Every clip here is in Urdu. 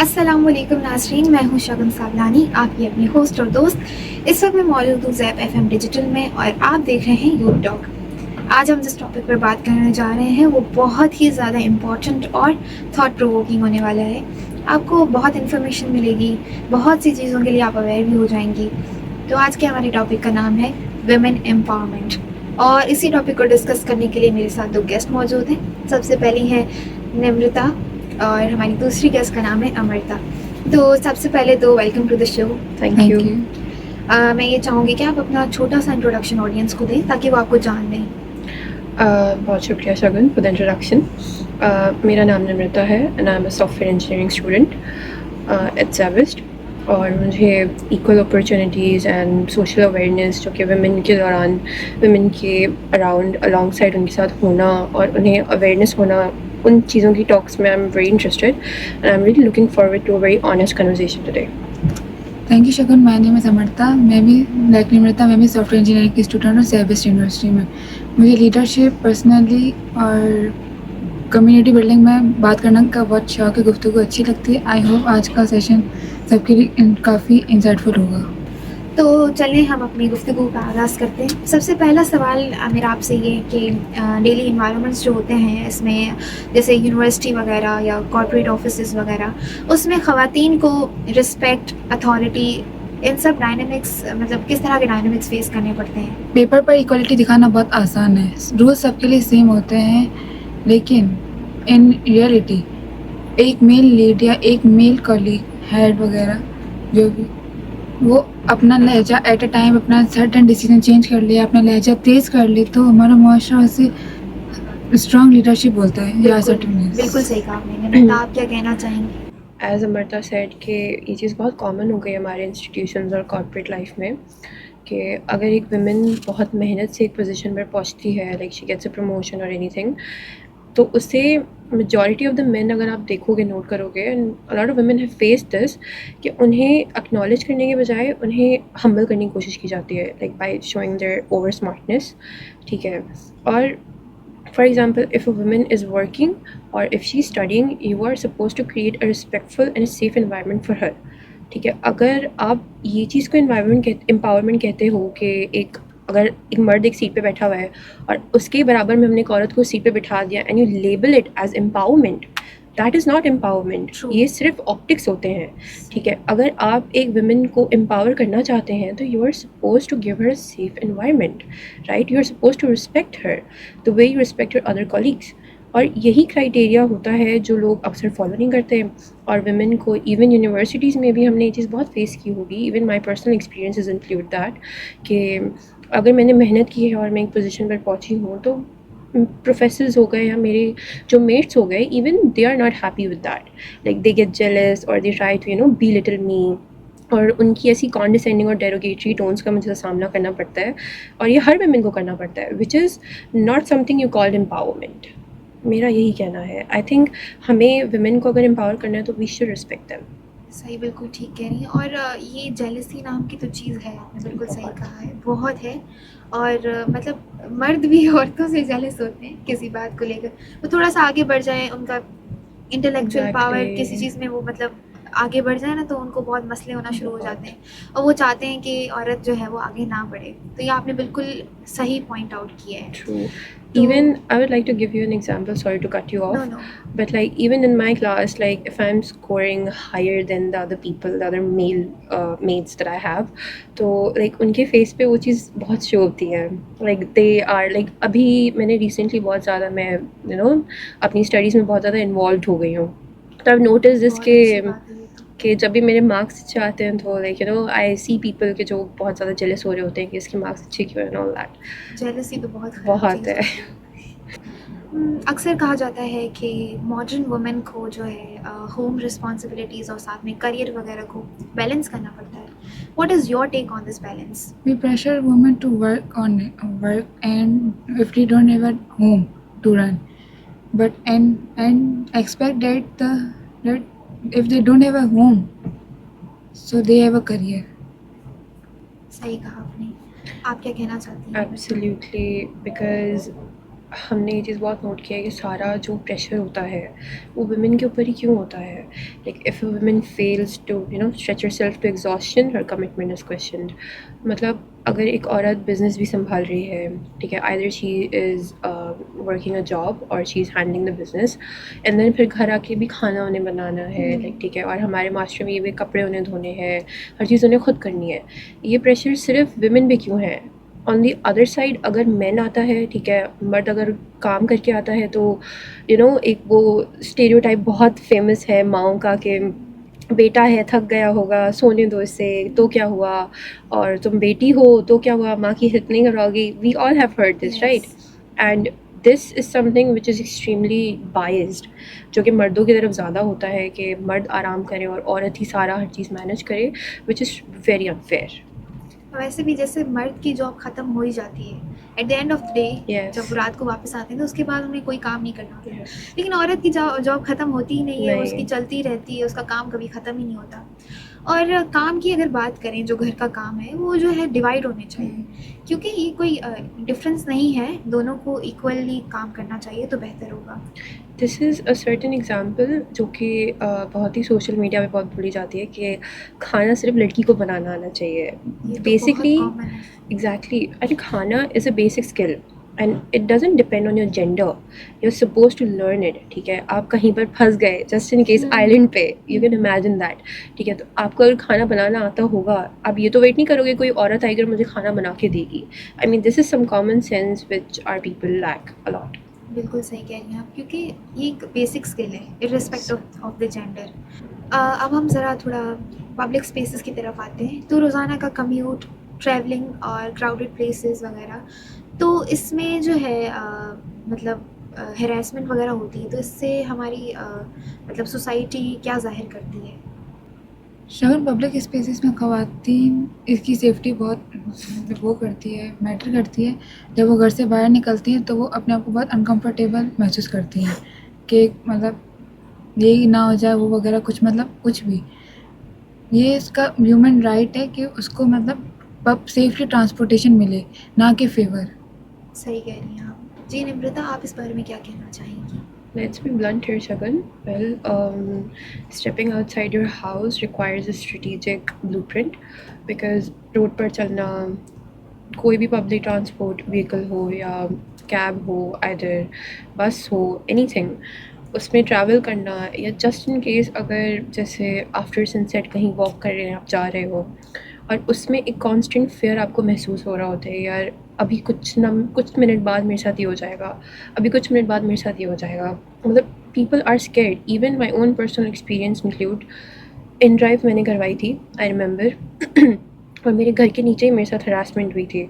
السلام علیکم ناظرین، میں ہوں شگن سابلانی، آپ کی اپنی ہوسٹ اور دوست۔ اس وقت میں موجود ہوں زیب ایف ایم ڈیجیٹل میں اور آپ دیکھ رہے ہیں یوتھ ٹاک۔ آج ہم جس ٹاپک پر بات کرنے جا رہے ہیں وہ بہت ہی زیادہ امپورٹنٹ اور تھاٹ پرووکنگ ہونے والا ہے۔ آپ کو بہت انفارمیشن ملے گی، بہت سی چیزوں کے لیے آپ اویئر بھی ہو جائیں گی۔ تو آج کے ہمارے ٹاپک کا نام ہے ویمن امپاورمنٹ، اور اسی ٹاپک کو ڈسکس کرنے کے لیے میرے ساتھ دو گیسٹ موجود ہیں۔ سب سے پہلی ہے نمرتا اور ہماری دوسری گیسٹ کا نام ہے امرتا۔ تو سب سے پہلے تو welcome to the show. Thank you. میں یہ چاہوں گی کہ آپ اپنا چھوٹا سا انٹروڈکشن آڈینس کو دیں تاکہ وہ آپ کو جان لیں۔ بہت شکریہ شگن فار دا انٹروڈکشن۔ میرا نام نمرتا ہے and I am a software engineering student at سیوسٹ، اور مجھے equal opportunities and social awareness جو کہ ویمن کے دوران، ویمن کے اراؤنڈ الانگ سائڈ ان کے ساتھ ہونا اور انہیں اویئرنیس ہونا، ان چیزوں کی ٹاکس میں I am very interested and I am really looking forward to a very honest conversation today. Thank you Shagun, my name is Amrita, میں بھی لائک نمرتا میں بھی سافٹ ویئر انجینئرنگ کی اسٹوڈنٹ ہوں سیبسٹ یونیورسٹی میں۔ مجھے لیڈرشپ، پرسنلی اور کمیونٹی بلڈنگ میں بات کرنا کا بہت شوق ہے، گفتگو اچھی لگتی ہے۔ آئی ہوپ آج کا سیشن سب کے لیے کافی انسائٹفل ہوگا۔ تو چلیں ہم اپنی گفتگو کا آغاز کرتے ہیں۔ سب سے پہلا سوال میرا آپ سے یہ ہے کہ ڈیلی انوائرمنٹس جو ہوتے ہیں اس میں، جیسے یونیورسٹی وغیرہ یا کارپوریٹ آفیسز وغیرہ، اس میں خواتین کو رسپیکٹ، اتھارٹی، ان سب ڈائنامکس، مطلب کس طرح کے ڈائنامکس فیس کرنے پڑتے ہیں؟ پیپر پر ایکوالٹی دکھانا بہت آسان ہے، رول سب کے لیے سیم ہوتے ہیں، لیکن ان ریئلٹی ایک میل لیڈ یا ایک میل کولیگ، ہیڈ وغیرہ جو بھی، وہ اپنا لہجہ ایٹ اے ٹائم اپنا سرٹن ڈیسیجن چینج کر لے، اپنا لہجہ تیز کر لے تو ہمارا معاشرہ اسے اسٹرانگ لیڈرشپ بولتا ہے یا assertiveness۔ بالکل صحیح کہا آپ نے۔ نمرتا، آپ کیا کہنا چاہیں گے؟ ایز امرتا سیڈ کہ یہ چیز بہت کامن ہو گئی ہمارے انسٹیٹیوشنز اور کارپوریٹ لائف میں کہ اگر ایک ویمن بہت محنت سے ایک پوزیشن پر پہنچتی ہے، like she gets a promotion اور اینی تھنگ، تو اسے میجورٹی آف دا مین، اگر آپ دیکھو گے، نوٹ کرو گے، lot of women have face this, کہ انہیں اکنالج کرنے کے بجائے انہیں ہمبل کرنے کی کوشش کی جاتی ہے، like by showing their over smartness, ٹھیک ہے۔ اور for example, if a woman is working or if she's studying, you are supposed to create a respectful and a safe environment for her. ٹھیک ہے، اگر آپ یہ چیز کو امپاورمنٹ کہتے ہو کہ اگر ایک مرد ایک سیٹ پہ بیٹھا ہوا ہے اور اس کے برابر میں ہم نے ایک عورت کو سیٹ پہ بٹھا دیا and you label it as empowerment, that is not empowerment, یہ صرف آپٹکس ہوتے ہیں، ٹھیک ہے۔ اگر آپ ایک ویمن کو امپاور کرنا چاہتے ہیں تو you are suppose to give her a safe environment, right? You are suppose to respect her the way you respect your other colleagues. اور یہی کرائٹیریا ہوتا ہے جو لوگ اکثر فالو نہیں کرتے، اور ویمن کو ایون یونیورسٹیز میں بھی ہم نے یہ چیز بہت فیس کی ہوگی، even my personal experiences include that, کہ اگر میں نے محنت کی ہے اور میں ایک پوزیشن پر پہنچی ہوں تو پروفیسرز ہو گئے یا میرے جو میٹس ہو گئے، even they are not happy with that, like they get jealous اور they try to belittle me, اور ان کی ایسی کانڈیسینڈنگ اور ڈیروگیٹری ٹونس کا مجھے سامنا کرنا پڑتا ہے، اور یہ ہر ویمن کو کرنا پڑتا ہے، which is not something you called empowerment. میرا یہی کہنا ہے، آئی تھنک ہمیں ویمن کو اگر امپاور کرنا ہے تو وی شوڈ ریسپیکٹ دیم۔ صحیح، بالکل ٹھیک کہہ رہی ہیں۔ اور یہ جیلسی نام کی تو چیز ہے، آپ نے بالکل صحیح کہا ہے، بہت ہے۔ اور مطلب مرد بھی عورتوں سے جیلس ہوتے ہیں کسی بات کو لے کر، وہ تھوڑا سا آگے بڑھ جائیں، ان کا انٹلیکچوئل پاور کسی چیز میں وہ مطلب آگے بڑھ جائے نا، تو ان کو بہت مسئلے ہونا شروع ہو جاتے ہیں، اور وہ چاہتے ہیں کہ عورت جو ہے وہ آگے نہ بڑھے۔ تو یہ آپ نے بالکل صحیح پوائنٹ آؤٹ کیا ہے۔ True. Even I would like to give you an example, sorry to cut you off. No. But like even in my class, like if I'm scoring higher than the other people, the other male mates that I have, تو like ان کے فیس پہ وہ چیز بہت شو ہوتی ہے، like they are like ابھی میں نے ریسنٹلی بہت زیادہ میں اپنی اسٹڈیز میں بہت زیادہ انوالوڈ ہو گئی ہوں، تو I've noticed this کہ جب بھی میرے مارکس اچھے آتے ہیں تو لائک آئی سی پیپل کہ جو بہت زیادہ جیلس ہو رہے ہوتے ہیں کہ اس کے مارکس اچھے کیوں ہیں، آل دیٹ جیلسی تو بہت بہت ہے۔ اکثر کہا جاتا ہے کہ ماڈرن وومن کو جو ہے ہوم رسپانسبلٹیز اور ساتھ میں کریئر وغیرہ کو بیلنس کرنا پڑتا ہے۔ What is your take on this balance? We pressure women to work and if they don't have a home to run, but and expect that if they don't have a home, so they have a career. صحیح کہا آپ نے۔ آپ کیا کہنا چاہتی ہیں؟ Absolutely, because ہم نے یہ چیز بہت نوٹ کیا ہے کہ سارا جو پریشر ہوتا ہے وہ ویمن کے اوپر ہی کیوں ہوتا ہے. Like if a women feels to stretch herself to exhaustion her commitment is questioned. مطلب اگر ایک عورت بزنس بھی سنبھال رہی ہے, ٹھیک ہے, either she is working a job اور she is handling the business, and then پھر گھر آ کے بھی کھانا انہیں بنانا ہے, لائک ٹھیک ہے, اور ہمارے معاشرے میں یہ بھی کپڑے انہیں دھونے ہیں, ہر چیز انہیں خود کرنی ہے. یہ پریشر صرف ویمن پہ کیوں ہے؟ آن دی ادر سائڈ اگر مین آتا ہے, ٹھیک ہے, مرد اگر کام کر کے آتا ہے تو ایک وہ اسٹیریو ٹائپ بہت فیمس ہے ماؤں کا کہ بیٹا ہے تھک گیا ہوگا سونے دو اس سے تو کیا ہوا, اور تم بیٹی ہو تو کیا ہوا, ماں کی ہیلپ نہیں کراؤ گی. We all have heard this, right? And this is something which is extremely biased, جو کہ مردوں کی طرف زیادہ ہوتا ہے کہ مرد آرام کرے اور عورت ہی سارا ہر چیز مینیج کرے, وچ از ویری انفیئر. ویسے بھی جیسے مرد کی جاب ختم ہو ہی جاتی ہے at the end of day, Yes. جب رات کو واپس آتے ہیں تو اس کے بعد انہیں کوئی کام نہیں کرنا ہوتا. لیکن عورت کی جاب ختم ہوتی ہی نہیں ہے, اس کی چلتی رہتی ہے, اس کا کام کبھی ختم ہی نہیں ہوتا. اور کام کی اگر بات کریں, جو گھر کا کام ہے وہ جو ہے ڈیوائڈ ہونے چاہیے, کیونکہ یہ کوئی ڈفرینس نہیں ہے, دونوں کو ایکولی کام کرنا چاہیے تو بہتر ہوگا. دس از اے سرٹن ایگزامپل جو کہ بہت ہی سوشل میڈیا پہ بہت بولی جاتی ہے کہ کھانا صرف لڑکی کو بنانا آنا چاہیے. یہ تو بیسکلی بہت common ہے. ایگزیکٹلی, اینڈ کھانا is a basic skill and it doesn't depend on your gender, you are suppose to learn it. ٹھیک ہے, آپ کہیں پر پھنس گئے جسٹ ان کیس آئلینڈ پہ, یو کین امیجن دیٹ. ٹھیک ہے, تو آپ کو اگر کھانا بنانا آتا ہوگا, آپ یہ تو ویٹ نہیں کرو گے کوئی عورت آئے گی اور مجھے کھانا بنا کے دے گی. I mean this is some common sense which are people lack a lot. بالکل صحیح کہہ رہی ہیں آپ, کیونکہ یہ ایک بیسک اسکل ہے ارسپیکٹ آف دا جینڈر. اب ہم ذرا تھوڑا پبلک اسپیسیز کی طرف آتے ہیں. تو روزانہ کا کمیوٹ, ٹریولنگ اور کراؤڈیڈ پلیسز وغیرہ, تو اس میں جو ہے مطلب ہیراسمنٹ وغیرہ ہوتی ہے, تو اس سے ہماری مطلب سوسائٹی کیا ظاہر کرتی ہے؟ شہر پبلک اسپیسز میں خواتین اس کی سیفٹی بہت وہ کرتی ہے, میٹر کرتی ہے. جب وہ گھر سے باہر نکلتی ہیں تو وہ اپنے آپ کو بہت انکمفرٹیبل محسوس کرتی ہیں کہ مطلب یہی نہ ہو جائے وہ وغیرہ کچھ, مطلب کچھ بھی. یہ اس کا ہیومن رائٹ ہے کہ اس کو مطلب سیفلی ٹرانسپورٹیشن ملے, نہ کہ فیور. صحیح کہہ رہی ہیں آپ. جی نمرتا, آپ اس بارے میں کیا کہنا چاہیں گی؟ Let's be blunt here, Shagun. Well, stepping outside your house requires a strategic blueprint because road پر چلنا, کوئی بھی پبلک ٹرانسپورٹ وہیکل ہو یا کیب ہو, either بس ہو, اینی تھنگ, اس میں ٹریول کرنا, یا جسٹ ان کیس اگر جیسے آفٹر سن سیٹ کہیں واک کر رہے ہیں, آپ جا رہے ہو اور اس میں ایک کانسٹنٹ فیئر آپ کو محسوس ہو رہا ہوتا ہے, یار ابھی کچھ منٹ بعد میرے ساتھ یہ ہو جائے گا, ابھی کچھ منٹ بعد میرے ساتھ یہ ہو جائے گا. مطلب people are scared. Even my own personal experience include in drive میں نے کروائی تھی, آئی ریممبر, اور میرے گھر کے نیچے ہی میرے ساتھ ہراسمنٹ ہوئی تھی,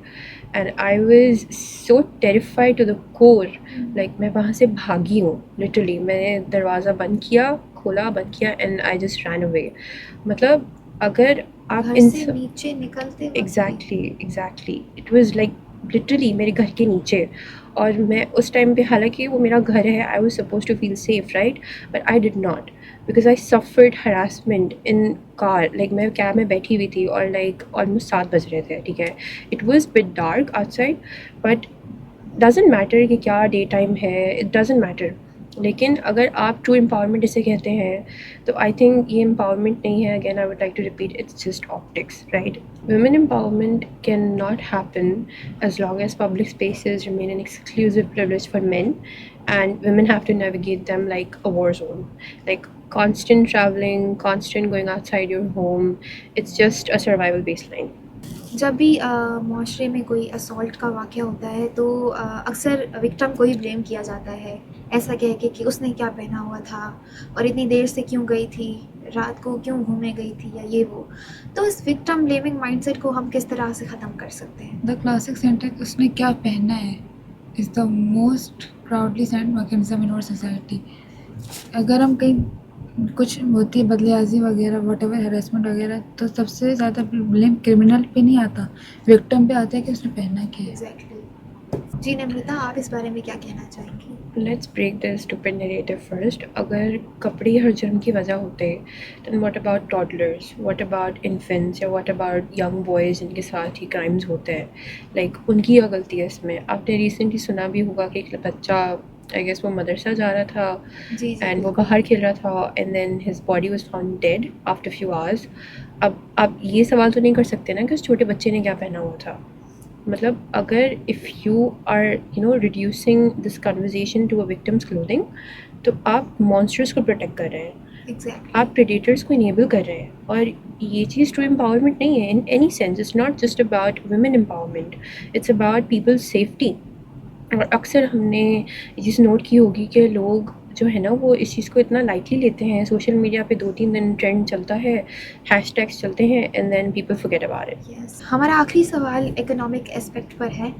and I was so terrified to the core. Like میں وہاں سے بھاگی ہوں لٹرلی, میں نے دروازہ بند کیا, کھولا, بند کیا, اینڈ آئی جسٹ رین اوے. مطلب اگر آپ گھر ان سے نیچے نکلتے وقت exactly it was like literally میرے گھر کے نیچے, اور میں اس ٹائم پہ, حالانکہ وہ میرا گھر ہے, I was suppose to feel safe, right, but I did not because I suffered harassment in car. Like میں کیب میں بیٹھی ہوئی تھی اور لائک آلموسٹ 7 بج رہے تھے, ٹھیک ہے, it was but dark out side, but doesn't matter کہ کیا ڈے ٹائم ہے, اٹ ڈزنٹ میٹر. لیکن اگر آپ ٹرو امپاورمنٹ اسے کہتے ہیں تو آئی تھنک یہ امپاورمنٹ نہیں ہے. Again I would like to repeat, it's just optics, right. Women empowerment cannot happen as long as public spaces remain an exclusive privilege for men and women have to navigate them like a war zone. Like constant traveling, constant going outside your home, it's just a survival baseline. جب بھی معاشرے میں کوئی اسالٹ کا واقعہ ہوتا ہے تو اکثر وکٹم کو ہی بلیم کیا جاتا ہے, ایسا کہہ کے کہ اس نے کیا پہنا ہوا تھا, اور اتنی دیر سے کیوں گئی تھی, رات کو کیوں گھومنے گئی تھی, یا یہ وہ. تو اس وکٹم بلیمنگ مائنڈ سیٹ کو ہم کس طرح سے ختم کر سکتے ہیں؟ دا کلاسک سینٹینس اس نے کیا پہنا ہے is the most proudly sand mechanism in our society. اگر ہم کہیں کچھ ہوتی ہے بدلیازی وغیرہ, واٹ ایور ہیراسمنٹ وغیرہ, تو سب سے زیادہ بلیم کرمنل پہ نہیں آتا, وکٹم پہ آتا ہے کہ اس نے پہنا کیا ہے. ایگزیکٹلی. جی نمرتا، آپ اس بارے میں کیا کہنا چاہیں گی؟ Let's break the stupid narrative first. اگر کپڑے ہر جرم کی وجہ ہوتے then what about toddlers, what about infants, یا واٹ اباؤٹ ینگ بوائز جن کے ساتھ ہی کرائمز ہوتے ہیں؟ لائک ان کی کیا غلطی ہے اس میں؟ آپ نے ریسنٹلی سنا بھی ہوگا کہ ایک بچہ آئی گیس وہ مدرسہ جا رہا تھا جی جی اینڈ وہ بالکل. باہر کھیل رہا تھا and then his body was found dead after few hours. اب آپ یہ سوال تو نہیں کر سکتے نا کہ اس چھوٹے بچے نے کیا پہنا ہوا تھا. مطلب اگر if you are reducing this conversation to a victim's clothing تو آپ مانسٹرس کو پروٹیکٹ کر رہے ہیں, ایگزیکٹلی. آپ پریڈیٹرس کو انیبل کر رہے ہیں. اور یہ چیز ٹرو امپاورمنٹ نہیں ہے in any sense. It's not just about women empowerment, it's about people's safety. اور اکثر ہم نے یہ چیز نوٹ کی ہوگی کہ لوگ جو ہے نا وہ اس چیز کو اتنا لائٹلی لیتے ہیں. سوشل میڈیا پہ 2-3 دن ٹرینڈ چلتا ہے, ہیش ٹیگس چلتے ہیں and then people forget about it. Yes, ہمارا آخری سوال اکنامک اسپیکٹ پر ہے.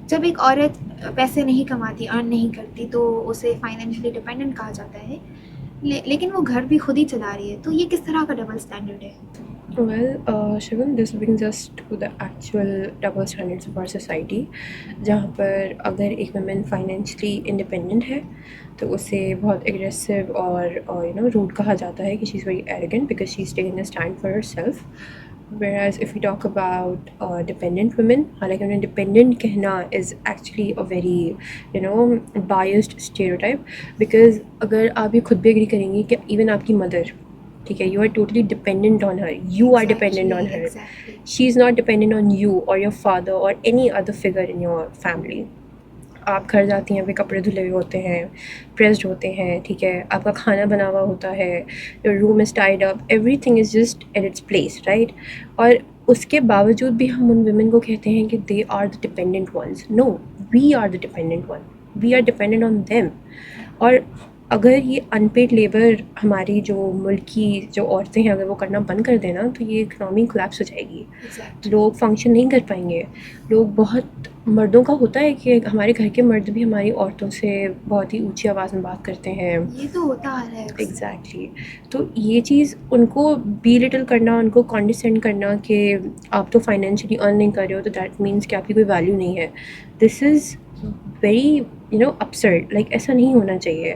جب ایک عورت پیسے نہیں کماتی, ارن نہیں کرتی, تو اسے فائنینشلی ڈپینڈنٹ کہا جاتا ہے, لیکن وہ گھر بھی خود ہی چلا رہی ہے. تو یہ کس طرح کا ڈبل اسٹینڈرڈ ہے؟ Well, Shivam, this brings us to the actual double standards of our society, جہاں پر اگر ایک ویمن فائنینشلی انڈیپینڈنٹ ہے تو اسے بہت اگریسو اور روڈ کہا جاتا ہے کہ she is very arrogant because she is taking a stand for herself. whereas if we talk about dependent women, حالانکہ انہیں ڈپینڈنٹ کہنا is actually a very biased stereotype, because اگر آپ یہ خود بھی اگری کریں گی کہ ایون آپ کی مدر, ٹھیک ہے, you are totally dependent on her, you are dependent on her, she is not dependent on you اور یور فادر اور any other figure in your family. آپ گھر جاتی ہیں, آپ کے کپڑے دھلے ہوئے ہوتے ہیں, پریسڈ ہوتے ہیں, ٹھیک ہے, آپ کا کھانا بنا ہوا ہوتا ہے, your room is tidied up, everything is just at its place, right. اور اس کے باوجود بھی ہم ان ویمن کو کہتے ہیں کہ they are the dependent ones. No, we are the dependent one, we are dependent on them. اور اگر یہ ان پیڈ لیبر ہماری جو ملک کی جو عورتیں ہیں اگر وہ کرنا بند کر دینا تو یہ اکنامی کولیپس ہو جائے گی. لوگ فنکشن نہیں کر پائیں گے. لوگ بہت مردوں کا ہوتا ہے کہ ہمارے گھر کے مرد بھی ہماری عورتوں سے بہت ہی اونچی آواز میں بات کرتے ہیں. یہ تو ہوتا آ رہا ہے. ایگزیکٹلی. تو یہ چیز ان کو بی لٹل کرنا, ان کو کانڈیسینڈ کرنا کہ آپ تو فائنینشلی ارن نہیں کر رہے ہو تو دیٹ مینس کہ آپ کی کوئی ویلیو نہیں ہے, دس از ویری absurd. لائک ایسا نہیں ہونا چاہیے.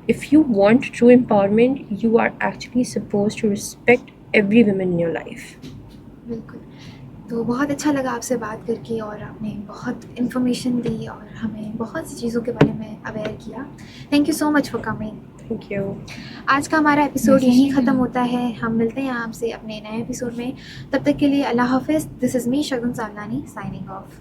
If you want true empowerment, you are actually supposed to respect every woman in your life. بالکل. تو بہت اچھا لگا آپ سے بات کر کے, اور آپ نے بہت انفارمیشن دی اور ہمیں بہت سی چیزوں کے بارے میں اویئر کیا. Thank you so much for coming. Thank you. آج کا ہمارا ایپیسوڈ یہیں ختم ہوتا ہے. ہم ملتے ہیں آپ سے اپنے نئے ایپیسوڈ میں. تب تک کے لیے اللہ حافظ. دس از می شگن ساولانی سائننگ آف.